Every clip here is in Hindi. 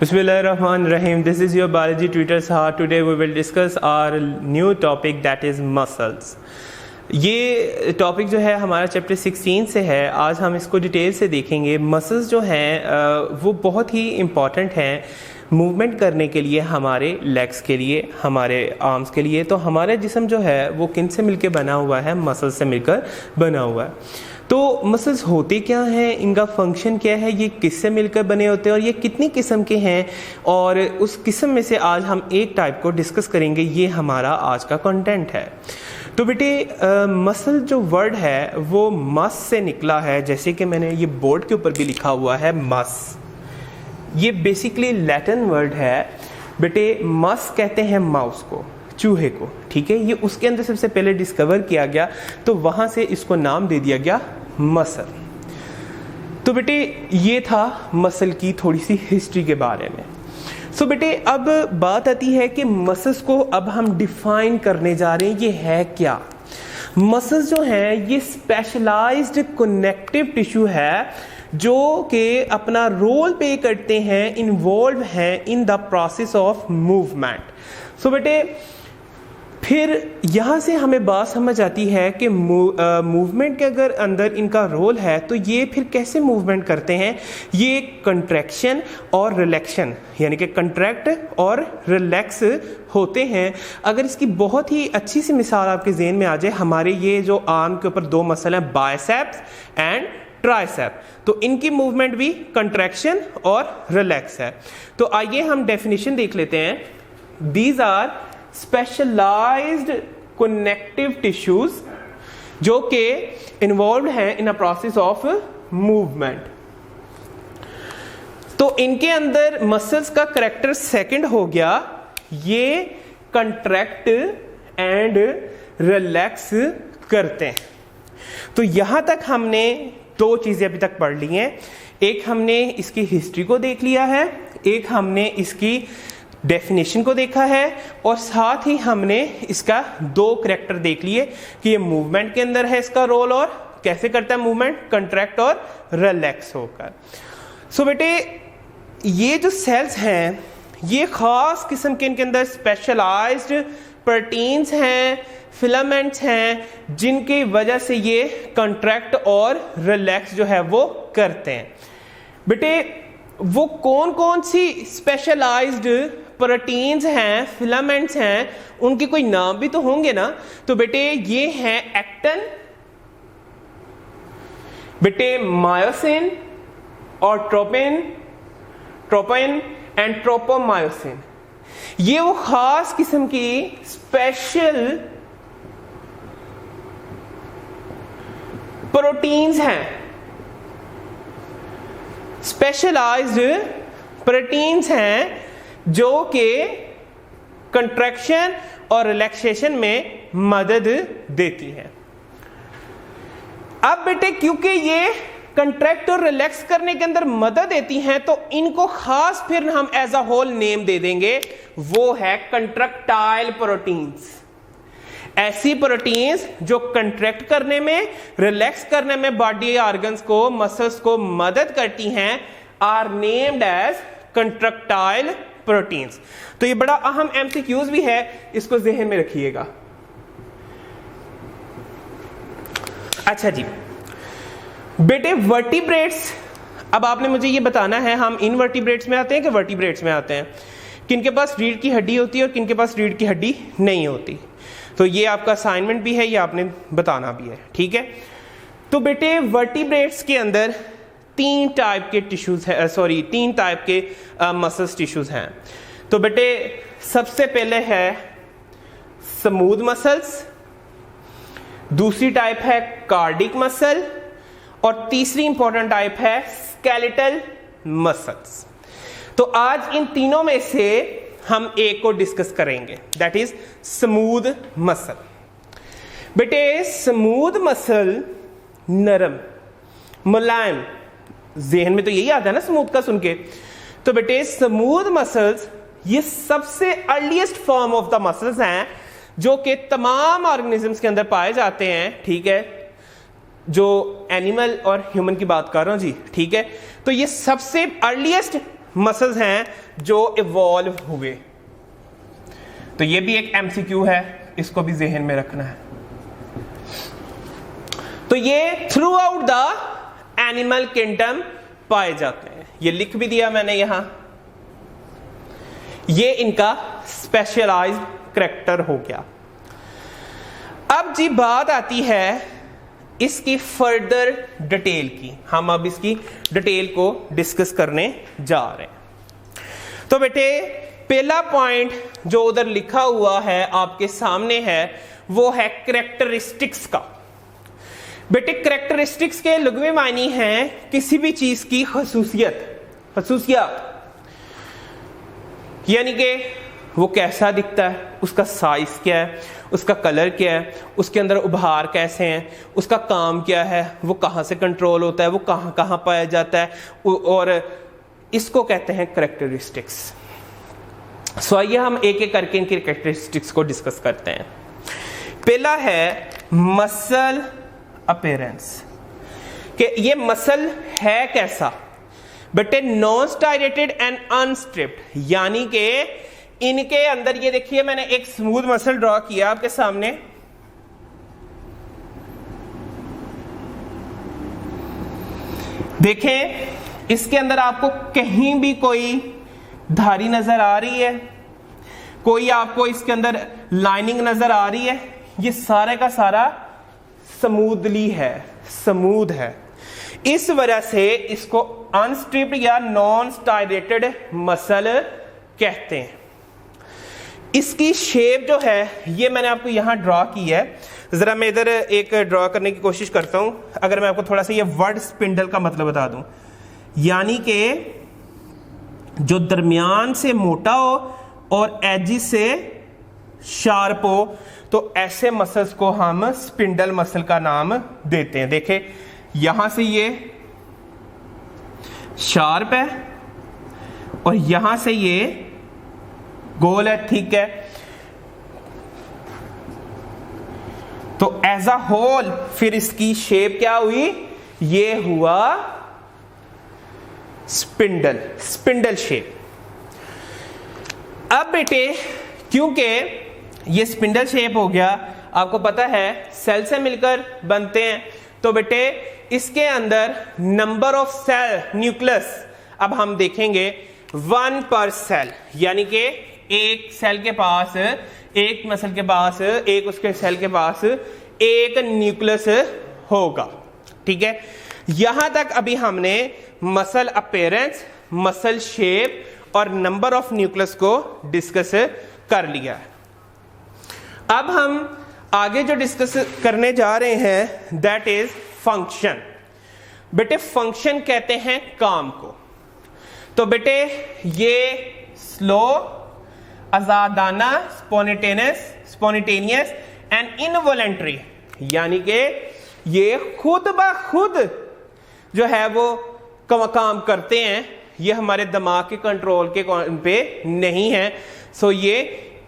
Bismillahirrahmanirrahim. This is your biology tutor Sahar. Today we will discuss our new topic that is muscles. ये टॉपिक जो है हमारा चैप्टर 16 से है. आज हम इसको डिटेल से देखेंगे. मसल्स जो हैं वो बहुत ही इम्पॉर्टेंट हैं मूवमेंट करने के लिए, हमारे लेग्स के लिए, हमारे आर्म्स के लिए. तो हमारा जिस्म जो है वो किन से मिलकर बना हुआ है? मसल्स से मिलकर बना हुआ है. तो मसल्स होते क्या हैं, इनका फंक्शन क्या है, ये किससे मिलकर बने होते हैं और ये कितनी किस्म के हैं, और उस किस्म में से आज हम एक टाइप को डिस्कस करेंगे. ये हमारा आज का कंटेंट है. तो बेटे मसल जो वर्ड है वो मस से निकला है. जैसे कि मैंने ये बोर्ड के ऊपर भी लिखा हुआ है मस. ये बेसिकली लैटिन वर्ड है बेटे. मस कहते हैं माउस को, चूहे को. ठीक है, ये उसके अंदर सबसे पहले डिस्कवर किया गया, तो वहां से इसको नाम दे दिया गया मसल. तो बेटे ये था मसल की थोड़ी सी हिस्ट्री के बारे में. सो बेटे अब बात आती है कि मसल्स को अब हम डिफाइन करने जा रहे हैं. ये है क्या? मसल्स जो हैं ये स्पेशलाइज्ड कनेक्टिव टिश्यू है जो कि अपना रोल प्ले करते हैं, इन्वॉल्व हैं in the process of movement. So बेटे फिर यहाँ से हमें बात समझ आती है कि मूवमेंट के अगर अंदर इनका रोल है तो ये फिर कैसे मूवमेंट करते हैं. ये कंट्रैक्शन और रिलैक्शन, यानी कि कंट्रैक्ट और रिलैक्स होते हैं. अगर इसकी बहुत ही अच्छी सी मिसाल आपके ज़हन में आ जाए, हमारे ये जो आर्म के ऊपर दो मसल हैं, बाइसेप्स एंड ट्राइसेप, तो इनकी मूवमेंट भी कंट्रैक्शन और रिलैक्स है. तो आइए हम डेफिनेशन देख लेते हैं. These are specialised connective tissues जो कि इन्वॉल्व हैं in a process of movement. तो इनके अंदर मसल्स का करेक्टर सेकंड हो गया, ये कंट्रैक्ट एंड रिलैक्स करते हैं. तो यहां तक हमने दो चीजें अभी तक पढ़ ली हैं. एक हमने इसकी हिस्ट्री को देख लिया है, एक हमने इसकी डेफिनेशन को देखा है, और साथ ही हमने इसका दो करैक्टर देख लिए कि ये मूवमेंट के अंदर है इसका रोल और कैसे करता है मूवमेंट, कंट्रैक्ट और रिलैक्स होकर. सो बेटे ये जो सेल्स हैं ये खास किस्म के इनके अंदर स्पेशलाइज्ड प्रोटीन्स हैं, फिलामेंट्स हैं, जिनकी वजह से ये कंट्रैक्ट और रिलैक्स जो है वो करते हैं. बेटे वो कौन कौन सी स्पेशलाइज्ड प्रोटीन्स हैं, फिलामेंट्स हैं, उनके कोई नाम भी तो होंगे ना. तो बेटे ये हैं एक्टिन, बेटे मायोसिन और ट्रोपिन एंड ट्रोपोमायोसिन. ये वो खास किस्म की स्पेशल प्रोटीन्स हैं, स्पेशलाइज्ड प्रोटीन्स हैं जो कि कंट्रैक्शन और रिलैक्सेशन में मदद देती हैं. अब बेटे क्योंकि ये कंट्रैक्ट और रिलैक्स करने के अंदर मदद देती हैं तो इनको खास फिर हम एज अ होल नेम दे देंगे, वो है कंट्रैक्टाइल प्रोटीन्स. ऐसी प्रोटीन्स जो कंट्रैक्ट करने में, रिलैक्स करने में बॉडी ऑर्गन्स को, मसल्स को मदद करती हैं, are named as contractile proteins. तो ये बड़ा अहम एमसीक्यूज भी है, इसको ज़हन में रखिएगा. अच्छा जी बेटे वर्टिब्रेट्स, अब आपने मुझे ये बताना है हम इनवर्टिब्रेट्स में आते हैं कि वर्टिब्रेट्स में आते हैं, किनके पास रीढ़ की हड्डी होती है और किनके पास रीढ़ की हड्डी नहीं होती. तो ये आपका असाइनमेंट भी है, ये आपने बताना भी है. ठीक है, तो बेटे वर्टिब्रेट्स के अंदर तीन टाइप के टिश्यूज है, तीन टाइप के मसल्स टिश्यूज हैं. तो बेटे सबसे पहले है स्मूथ मसल्स, दूसरी टाइप है कार्डिक मसल, और तीसरी इंपॉर्टेंट टाइप है स्केलेटल मसल्स. तो आज इन तीनों में से हम एक को डिस्कस करेंगे, दैट इज स्मूथ मसल. बेटे स्मूथ मसल नरम, मुलायम, ज़हन में तो यही आता है ना स्मूथ का सुन के. तो बेटे स्मूथ मसल्स ये सबसे earliest form of the muscles हैं जो कि तमाम ऑर्गेनिजम्स के अंदर पाए जाते हैं. ठीक है, जो एनिमल और ह्यूमन की बात कर रहा हूं जी, ठीक है। तो ये सबसे अर्लीस्ट मसल्स हैं जो इवॉल्व हुए। तो ये भी एक एमसीक्यू है, इसको भी जहन में रखना है। तो ये through out the animal kingdom पाए जाते हैं, ये लिख भी दिया मैंने यहां। ये इनका स्पेशलाइज्ड करैक्टर हो गया। अब जी बात आती है इसकी फर्दर डिटेल की। हम अब इसकी डिटेल को डिस्कस करने जा रहे हैं। तो बेटे पहला पॉइंट जो उधर लिखा हुआ है आपके सामने है, वो है करैक्टरिस्टिक्स का। बेटे करैक्टरिस्टिक्स के लुग़वी मायने हैं किसी भी चीज की खसूसियत, यानी कि वो कैसा दिखता है, उसका साइज क्या है, उसका कलर क्या है, उसके अंदर उभार कैसे हैं, उसका काम क्या है, वो कहाँ से कंट्रोल होता है, वो कहाँ कहाँ पाया जाता है, और इसको कहते हैं करैक्टरिस्टिक्स। सो आइए हम एक एक करके इनकी करैक्टरिस्टिक्स को डिस्कस करते हैं। पहला है मसल अपीयरेंस, कि ये मसल है कैसा। बेटे नॉन स्टाइरेटेड एंड अनस्ट्रिप्ड, यानी कि इनके अंदर ये देखिए मैंने एक स्मूथ मसल ड्रॉ किया आपके सामने। देखें इसके अंदर आपको कहीं भी कोई धारी नजर आ रही है, कोई आपको इसके अंदर लाइनिंग नजर आ रही है, ये सारे का सारा स्मूथली है, स्मूथ है। इस वजह से इसको अनस्ट्रिप्ड या नॉन स्टाइरेटेड मसल कहते हैं। इसकी शेप जो है ये मैंने आपको यहां ड्रॉ की है। जरा मैं इधर एक ड्रॉ करने की कोशिश करता हूं। अगर मैं आपको थोड़ा सा ये वर्ड स्पिंडल का मतलब बता दूं, यानी कि जो दरमियान से मोटा हो और एजिस से शार्प हो, तो ऐसे मसल्स को हम स्पिंडल मसल का नाम देते हैं। देखें यहां से ये शार्प है और यहां से ये गोल है, ठीक है। तो एज अ होल फिर इसकी शेप क्या हुई, ये हुआ स्पिंडल शेप। अब बेटे क्योंकि ये स्पिंडल शेप हो गया, आपको पता है सेल से मिलकर बनते हैं, तो बेटे इसके अंदर नंबर ऑफ सेल न्यूक्लियस अब हम देखेंगे 1 पर सेल, यानी कि एक सेल के पास, एक मसल के पास, एक उसके सेल के पास एक न्यूक्लियस होगा, ठीक है। यहां तक अभी हमने मसल अपीयरेंस, मसल शेप और नंबर ऑफ न्यूक्लियस को डिस्कस कर लिया है। अब हम आगे जो डिस्कस करने जा रहे हैं दैट इज फंक्शन। बेटे फंक्शन कहते हैं काम को। तो बेटे ये स्लो, आजादाना, स्पॉन्टेनियस एंड इनवॉलेंटरी, यानी कि ये खुद ब खुद जो है वो काम करते हैं, ये हमारे दिमाग के कंट्रोल के पे नहीं है। सो ये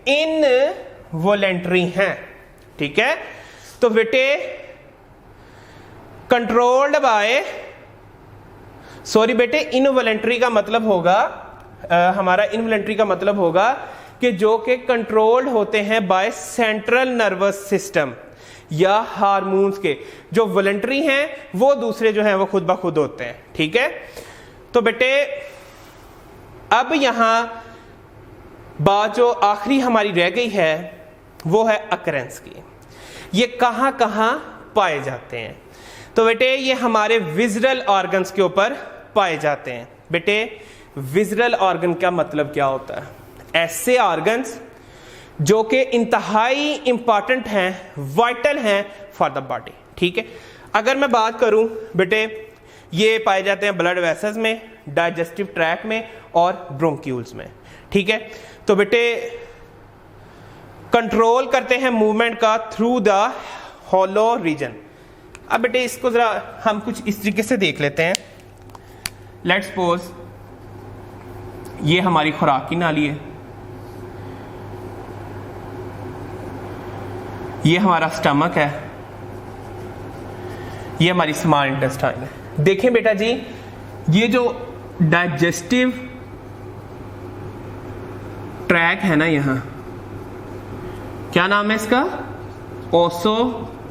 इनवॉलेंटरी हैं, ठीक है। तो बेटे कंट्रोल्ड बाय, सॉरी बेटे इनवॉलेंटरी का मतलब होगा हमारा इनवॉलेंटरी का मतलब होगा कि जो कि कंट्रोल्ड होते हैं बाय सेंट्रल नर्वस सिस्टम या हार्मोन्स के। जो वॉलेंटरी हैं वो दूसरे जो हैं वो खुद ब खुद होते हैं, ठीक है। तो बेटे अब यहां बात जो आखिरी हमारी रह गई है वो है अकरेंस की। ये कहां कहां पाए जाते हैं? तो बेटे ये हमारे विजुअल ऑर्गन्स के ऊपर पाए जाते हैं। बेटे विजुअल ऑर्गन का मतलब क्या होता है? ऐसे ऑर्गन्स जो कि इंतहाई इंपॉर्टेंट हैं, वाइटल हैं फॉर द बॉडी, ठीक है। अगर मैं बात करूं बेटे, ये पाए जाते हैं ब्लड वेसल्स में, डाइजेस्टिव ट्रैक्ट में और ब्रोंक्यूल्स में, ठीक है। तो बेटे कंट्रोल करते हैं मूवमेंट का थ्रू द हॉलो रीजन। अब बेटे इसको जरा हम कुछ इस तरीके से देख लेते हैं। लेट्स सपोज ये हमारी खुराक की नाली है, ये हमारा स्टमक है, ये हमारी स्मॉल इंटेस्टाइन है। देखें बेटा जी, ये जो डाइजेस्टिव ट्रैक है ना, यहाँ क्या नाम है इसका, ओसोफेगस।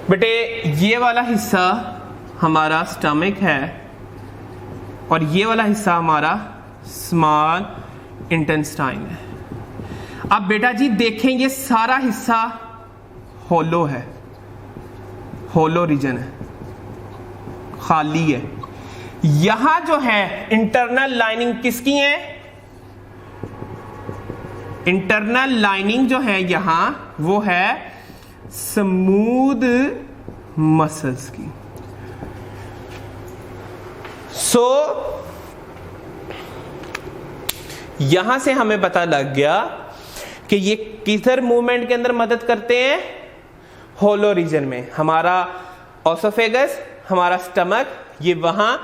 बेटे ये वाला हिस्सा हमारा स्टमक है और ये वाला हिस्सा हमारा स्मॉल इंटेस्टाइन है। अब बेटा जी देखें, ये सारा हिस्सा होलो है, होलो रीजन है, खाली है। यहां जो है इंटरनल लाइनिंग किसकी है, इंटरनल लाइनिंग जो है यहां वो है स्मूथ मसल्स की। सो यहां से हमें पता लग गया कि ये किधर मूवमेंट के अंदर मदद करते हैं, होलो रीजन में। हमारा ओसोफेगस, हमारा स्टमक, ये वहां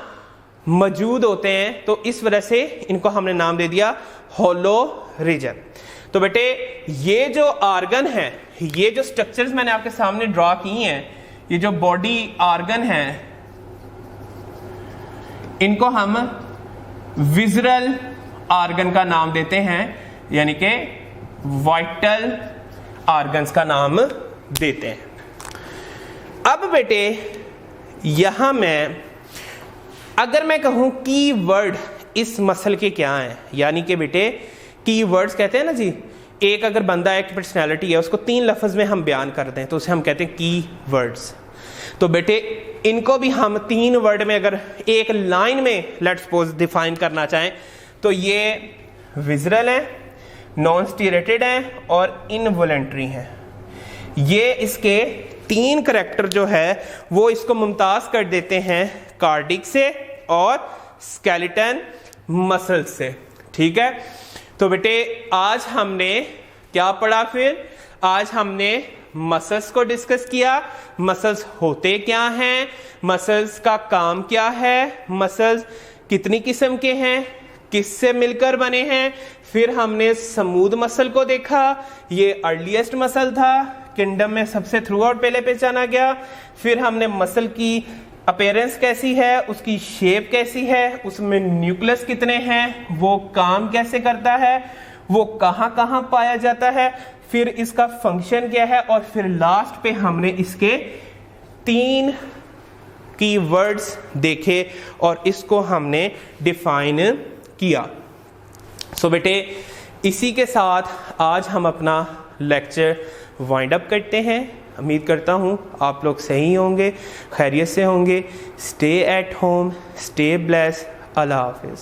मौजूद होते हैं, तो इस वजह से इनको हमने नाम दे दिया होलो रीजन। तो बेटे ये जो ऑर्गन है, ये जो स्ट्रक्चर्स मैंने आपके सामने ड्रॉ की हैं, ये जो बॉडी ऑर्गन है, इनको हम विजरल ऑर्गन का नाम देते हैं, यानी कि वाइटल ऑर्गन्स का नाम देते हैं। अब बेटे यहां अगर मैं कहूं की वर्ड इस मसल के क्या हैं, यानी कि बेटे की वर्ड्स कहते हैं ना जी, एक अगर बंदा एक पर्सनैलिटी है उसको 3 लफ्ज में हम बयान करते हैं तो उसे हम कहते हैं की वर्ड्स। तो बेटे इनको भी हम 3 वर्ड में अगर एक लाइन में लेट्स सपोज डिफाइन करना चाहें तो ये विजरल है, नॉन स्टीरेटेड है और इनवॉलेंट्री है। ये इसके 3 करैक्टर जो है वो इसको मुमताज कर देते हैं कार्डिक से और स्केलेटन मसल से। ठीक है, तो बेटे आज हमने क्या पढ़ा, फिर आज हमने मसल्स को डिस्कस किया। मसल्स होते क्या हैं, मसल्स का काम क्या है, मसल्स कितनी किस्म के हैं, किससे मिलकर बने हैं। फिर हमने स्मूथ मसल को देखा, ये अर्लीस्ट मसल था, किंगडम में सबसे थ्रू आउट पहले पहचाना गया। फिर हमने मसल की अपीयरेंस कैसी है, उसकी शेप कैसी है, उसमें न्यूक्लियस कितने हैं, वो काम कैसे करता है, वो कहां कहां पाया जाता है, फिर इसका फंक्शन क्या है, और फिर लास्ट पे हमने इसके 3 कीवर्ड्स देखे और इसको हमने डिफाइन किया। सो बेटे इसी के साथ आज हम अपना लेक्चर वाइंड अप करते हैं। उम्मीद करता हूँ आप लोग सही होंगे, खैरियत से होंगे। Stay at home, stay blessed. अल्लाह हाफिज़।